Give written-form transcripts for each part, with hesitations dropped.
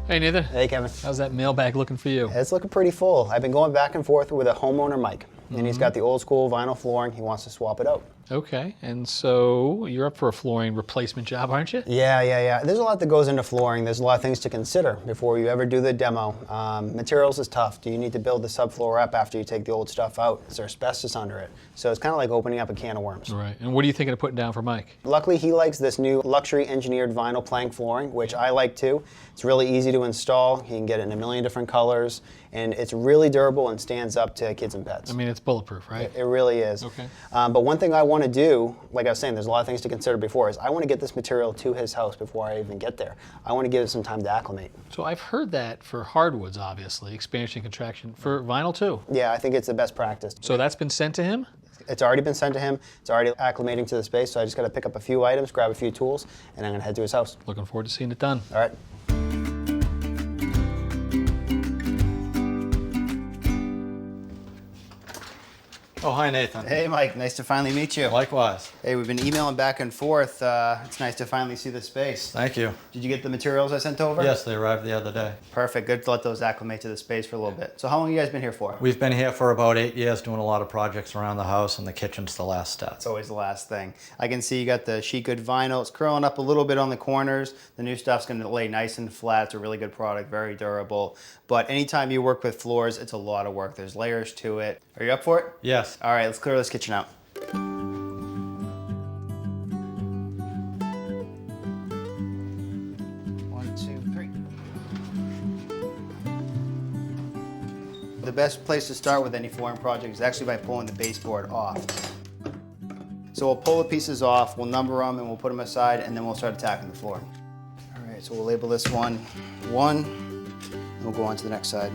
Hey, Nathan. Hey, Kevin. How's that mailbag looking for you? It's looking pretty full. I've been going back and forth with a homeowner, Mike, and he's got the old school vinyl flooring. He wants to swap it out. Okay, and so you're up for a flooring replacement job, aren't you? Yeah. There's a lot that goes into flooring. There's a lot of things to consider before you ever do the demo. Materials is tough. Do you need to build the subfloor up after you take the old stuff out? Is there asbestos under it? So it's kind of like opening up a can of worms. Right, and what are you thinking of putting down for Mike? Luckily, he likes this new luxury engineered vinyl plank flooring, which I like too. It's really easy to install. He can get it in a million different colors, and it's really durable and stands up to kids and pets. I mean, it's bulletproof, right? It really is. Okay. But one thing I want to do, like I was saying, there's a lot of things to consider before, is I want to get this material to his house before I even get there. I want to give it some time to acclimate. So I've heard that for hardwoods, obviously, expansion, contraction. For vinyl, too? Yeah, I think it's the best practice. So that's been sent to him? It's already been sent to him. It's already acclimating to the space, so I just got to pick up a few items, grab a few tools, and I'm going to head to his house. Looking forward to seeing it done. All right. Oh, hi, Nathan. Hey, Mike. Nice to finally meet you. Likewise. Hey, we've been emailing back and forth. It's nice to finally see the space. Thank you. Did you get the materials I sent over? Yes, they arrived the other day. Perfect. Good to let those acclimate to the space for a little bit. So how long have you guys been here for? We've been here for about 8 years doing a lot of projects around the house, and the kitchen's the last step. It's always the last thing. I can see you got the sheet good vinyl. It's curling up a little bit on the corners. The new stuff's going to lay nice and flat. It's a really good product, very durable. But anytime you work with floors, it's a lot of work. There's layers to it. Are you up for it? Yes. All right, let's clear this kitchen out. One, two, three. The best place to start with any flooring project is actually by pulling the baseboard off. So we'll pull the pieces off, we'll number them, and we'll put them aside, and then we'll start attacking the floor. All right, so we'll label this one 1, and we'll go on to the next side.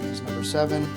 This is number 7.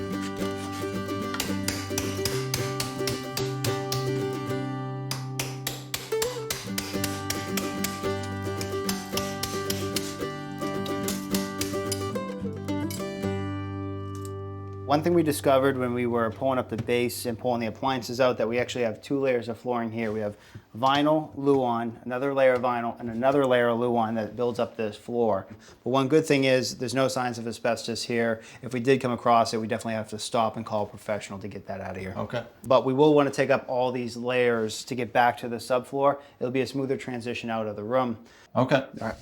One thing we discovered when we were pulling up the base and pulling the appliances out, that we actually have 2 layers of flooring here. We have vinyl, Luan, another layer of vinyl, and another layer of Luan that builds up this floor. But one good thing is there's no signs of asbestos here. If we did come across it, we definitely have to stop and call a professional to get that out of here. Okay. But we will want to take up all these layers to get back to the subfloor. It'll be a smoother transition out of the room. Okay. All right.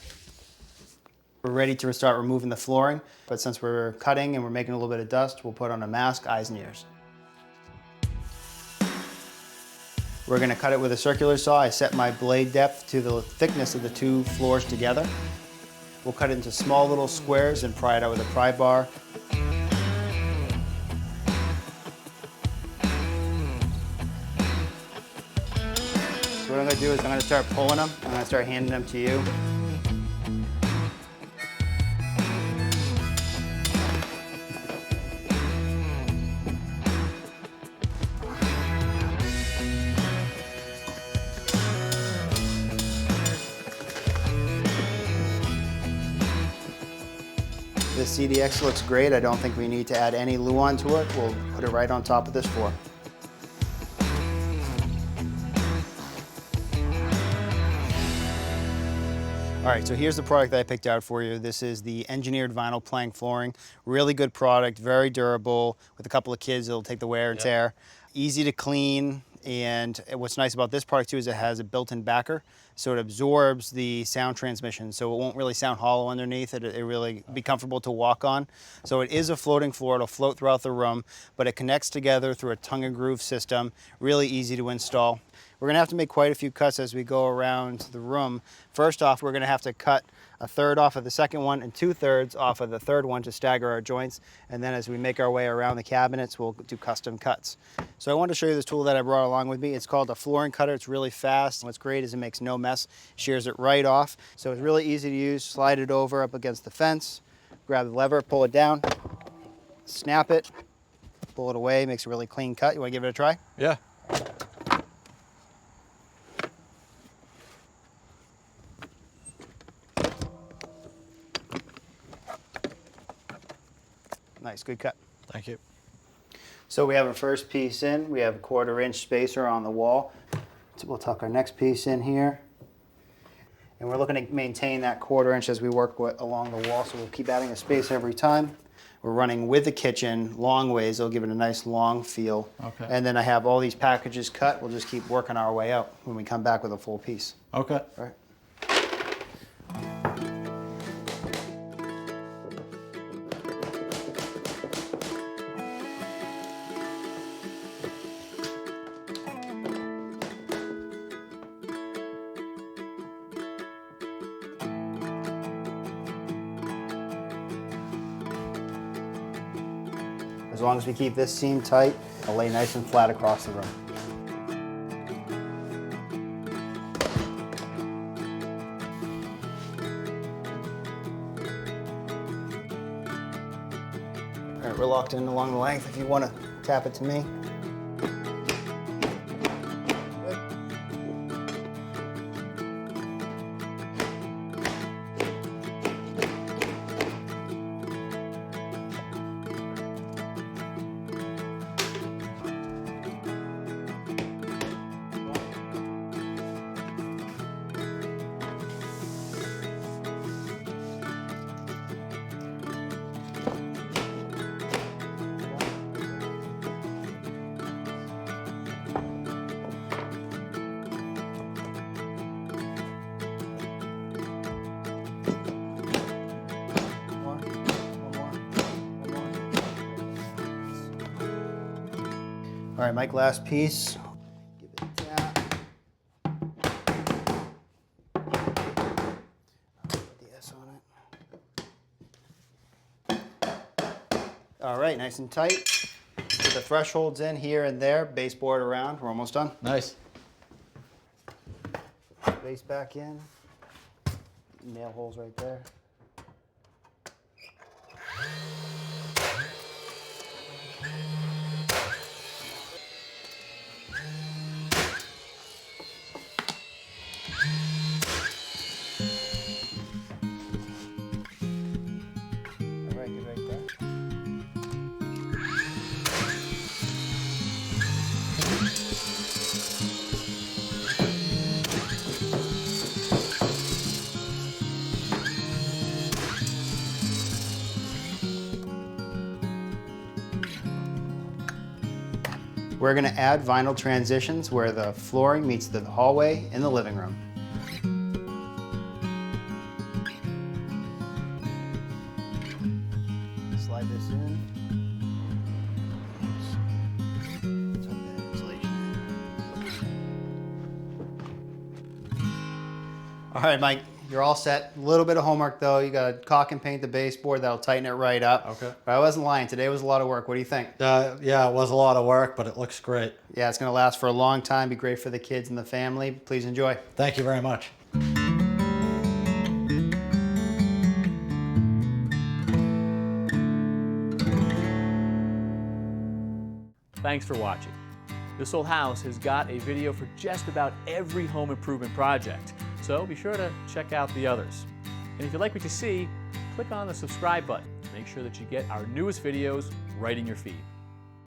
We're ready to start removing the flooring, but since we're cutting and we're making a little bit of dust, we'll put on a mask, eyes and ears. We're gonna cut it with a circular saw. I set my blade depth to the thickness of the 2 floors together. We'll cut it into small little squares and pry it out with a pry bar. So what I'm gonna do is I'm gonna start pulling them. I'm gonna start handing them to you. The CDX looks great. I don't think we need to add any Luan to it. We'll put it right on top of this floor. All right, so here's the product that I picked out for you. This is the engineered vinyl plank flooring. Really good product, very durable. With a couple of kids, it'll take the wear and tear. Easy to clean, and what's nice about this product too is it has a built-in backer, so it absorbs the sound transmission, so it won't really sound hollow underneath. It really be comfortable to walk on. So it is a floating floor. It'll float throughout the room, but it connects together through a tongue and groove system. Really easy to install. We're gonna have to make quite a few cuts as we go around the room. First off, we're gonna have to cut 1/3 off of the second one and 2/3 off of the third one to stagger our joints. And then as we make our way around the cabinets, we'll do custom cuts. So I wanted to show you this tool that I brought along with me. It's called a flooring cutter. It's really fast. What's great is it makes no mess, shears it right off. So it's really easy to use. Slide it over up against the fence, grab the lever, pull it down, snap it, pull it away, makes a really clean cut. You wanna give it a try? Yeah. Nice, good cut. Thank you. So we have our first piece in. We have a 1/4 inch spacer on the wall. So we'll tuck our next piece in here. And we're looking to maintain that 1/4 inch as we work along the wall, so we'll keep adding a space every time. We're running with the kitchen long ways. It'll give it a nice long feel. Okay. And then I have all these packages cut. We'll just keep working our way out when we come back with a full piece. Okay. All right. As long as we keep this seam tight, it'll lay nice and flat across the room. All right, we're locked in along the length. If you want to tap it to me. All right, Mike, last piece. Give it a tap. Put the S on it. All right, nice and tight. Put the thresholds in here and there, baseboard around. We're almost done. Nice. Base back in. Nail holes right there. All right, good right there. We're going to add vinyl transitions where the flooring meets the hallway in the living room. Slide this in. Tuck that insulation in. All right, Mike, you're all set. A little bit of homework though. You got to caulk and paint the baseboard. That'll tighten it right up. Okay. But I wasn't lying. Today was a lot of work. What do you think? Yeah, it was a lot of work, but it looks great. Yeah, it's going to last for a long time. Be great for the kids and the family. Please enjoy. Thank you very much. Thanks for watching. This Old House has got a video for just about every home improvement project, so be sure to check out the others. And if you like what you see, click on the subscribe button to make sure that you get our newest videos right in your feed.